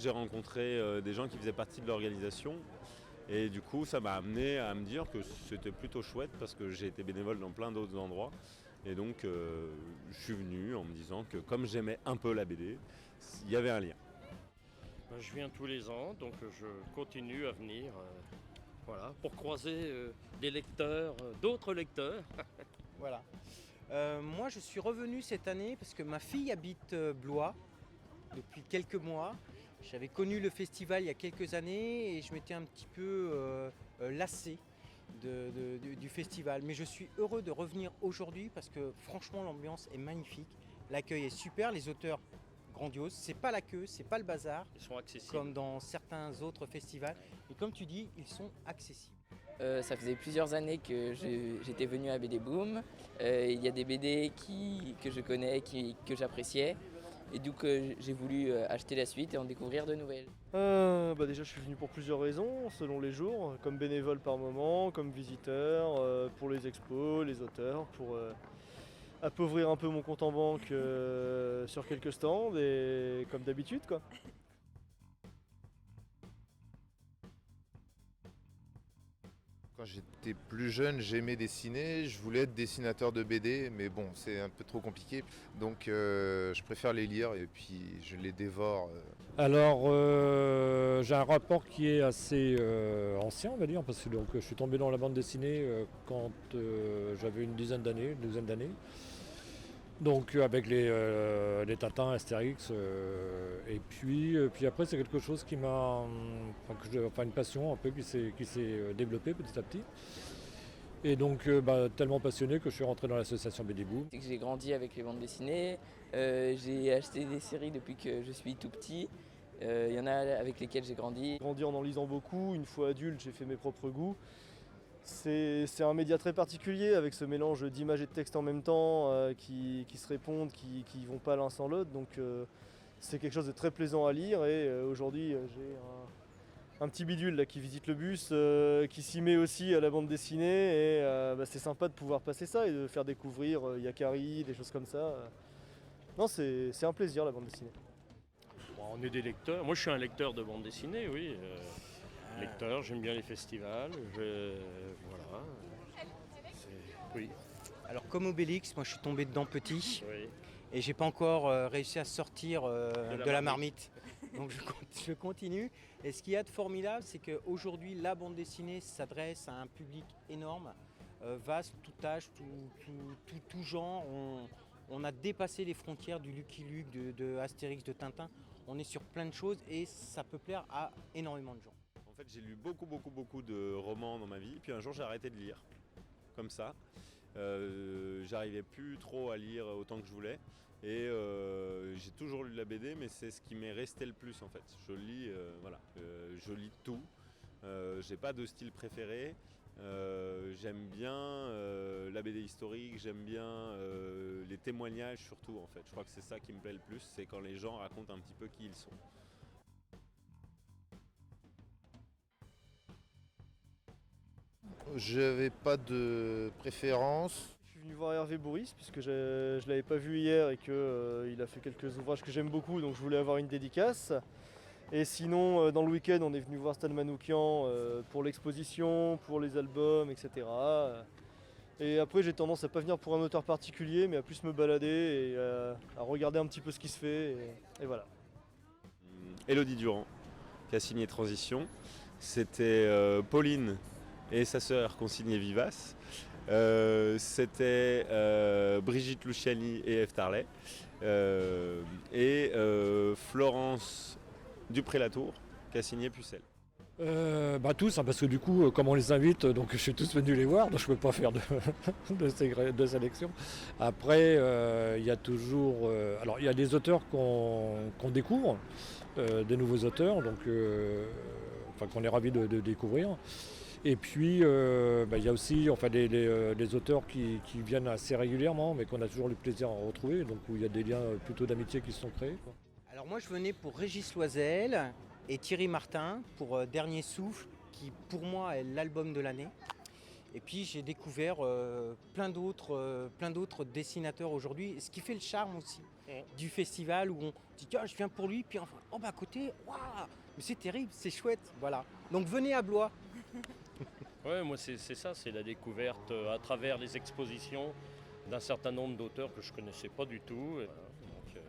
j'ai rencontré des gens qui faisaient partie de l'organisation. Et du coup, ça m'a amené à me dire que c'était plutôt chouette parce que j'ai été bénévole dans plein d'autres endroits. Et donc, je suis venu en me disant que comme j'aimais un peu la BD, il y avait un lien. Je viens tous les ans, donc je continue à venir voilà, pour croiser des lecteurs, d'autres lecteurs. Voilà. Moi, je suis revenu cette année parce que ma fille habite Blois depuis quelques mois. J'avais connu le festival il y a quelques années et je m'étais un petit peu lassé du festival. Mais je suis heureux de revenir aujourd'hui parce que franchement, l'ambiance est magnifique. L'accueil est super, les auteurs grandioses. C'est pas la queue, c'est pas le bazar. Ils sont accessibles. Comme dans certains autres festivals. Et comme tu dis, ils sont accessibles. Ça faisait plusieurs années que j'étais venu à BD Boom. Il y a des BD que je connais, que j'appréciais. Et donc j'ai voulu acheter la suite et en découvrir de nouvelles. Déjà je suis venu pour plusieurs raisons, selon les jours, comme bénévole par moment, comme visiteur, pour les expos, les auteurs, pour appauvrir un peu mon compte en banque sur quelques stands et comme d'habitude quoi. Quand j'étais plus jeune, j'aimais dessiner, je voulais être dessinateur de BD, mais bon, c'est un peu trop compliqué. Donc je préfère les lire et puis je les dévore. Alors, j'ai un rapport qui est assez ancien, on va dire, parce que donc, je suis tombé dans la bande dessinée quand j'avais une douzaine d'années. Donc avec les Tintins, Astérix, et puis après c'est quelque chose qui m'a, une passion un peu qui s'est développée petit à petit. Et donc tellement passionné que je suis rentré dans l'association BD Boom. C'est que j'ai grandi avec les bandes dessinées, j'ai acheté des séries depuis que je suis tout petit. Il y en a avec lesquelles j'ai grandi. Grandi en lisant beaucoup, une fois adulte j'ai fait mes propres goûts. C'est un média très particulier avec ce mélange d'images et de textes en même temps qui se répondent, qui ne vont pas l'un sans l'autre. Donc c'est quelque chose de très plaisant à lire et aujourd'hui j'ai un petit bidule là, qui visite le bus, qui s'y met aussi à la bande dessinée et c'est sympa de pouvoir passer ça et de faire découvrir Yakari, des choses comme ça. Non, c'est un plaisir la bande dessinée. Bon, on est des lecteurs. Moi je suis un lecteur de bande dessinée, oui. Lecteur, j'aime bien les festivals, voilà. Oui. Alors comme Obélix, moi je suis tombé dedans petit. Oui. Et j'ai pas encore réussi à sortir de la marmite. Donc je continue. Et ce qu'il y a de formidable, c'est qu'aujourd'hui, la bande dessinée s'adresse à un public énorme, vaste, tout âge, tout genre. On a dépassé les frontières du Lucky Luke, de Astérix, de Tintin. On est sur plein de choses et ça peut plaire à énormément de gens. En fait, j'ai lu beaucoup de romans dans ma vie. Puis un jour, j'ai arrêté de lire, comme ça. J'arrivais plus trop à lire autant que je voulais. Et j'ai toujours lu de la BD, mais c'est ce qui m'est resté le plus en fait. Je lis, je lis tout. J'ai pas de style préféré. J'aime bien la BD historique, j'aime bien les témoignages surtout en fait. Je crois que c'est ça qui me plaît le plus, c'est quand les gens racontent un petit peu qui ils sont. J'avais pas de préférence. Je suis venu voir Hervé Bourris puisque je l'avais pas vu hier et qu'il a fait quelques ouvrages que j'aime beaucoup, donc je voulais avoir une dédicace. Et sinon, dans le week-end, on est venu voir Stan Manoukian pour l'exposition, pour les albums, etc. Et après, j'ai tendance à pas venir pour un auteur particulier, mais à plus me balader et à regarder un petit peu ce qui se fait. Et voilà. Élodie Durand, qui a signé Transition. C'était Pauline et sa sœur qui ont signé Vivace. C'était Brigitte Luciani et Eve Tarlet. Et Florence Dupré-Latour qui a signé Pucelle. Tous, parce que du coup, comme on les invite, donc je suis tous venu les voir, donc je ne peux pas faire de sélection. Après, il y a toujours... il y a des auteurs qu'on découvre, des nouveaux auteurs, donc qu'on est ravis de découvrir. Et puis, il y a aussi des auteurs qui viennent assez régulièrement, mais qu'on a toujours le plaisir à retrouver, donc où il y a des liens plutôt d'amitié qui se sont créés, quoi. Alors moi je venais pour Régis Loisel et Thierry Martin pour Dernier Souffle, qui pour moi est l'album de l'année. Et puis j'ai découvert plein d'autres dessinateurs aujourd'hui, ce qui fait le charme aussi du festival où on dit ah, je viens pour lui, puis enfin, oh bah à côté, waouh, mais c'est terrible, c'est chouette, voilà. Donc venez à Blois. Ouais, moi c'est ça, c'est la découverte à travers les expositions d'un certain nombre d'auteurs que je ne connaissais pas du tout. Donc,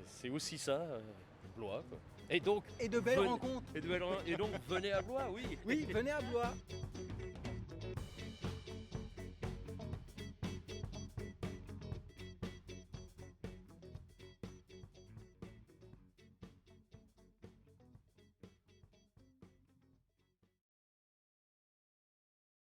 c'est aussi ça, Blois, quoi. Et donc, Et de belles rencontres. Et donc venez à Blois, oui. Oui, venez à Blois.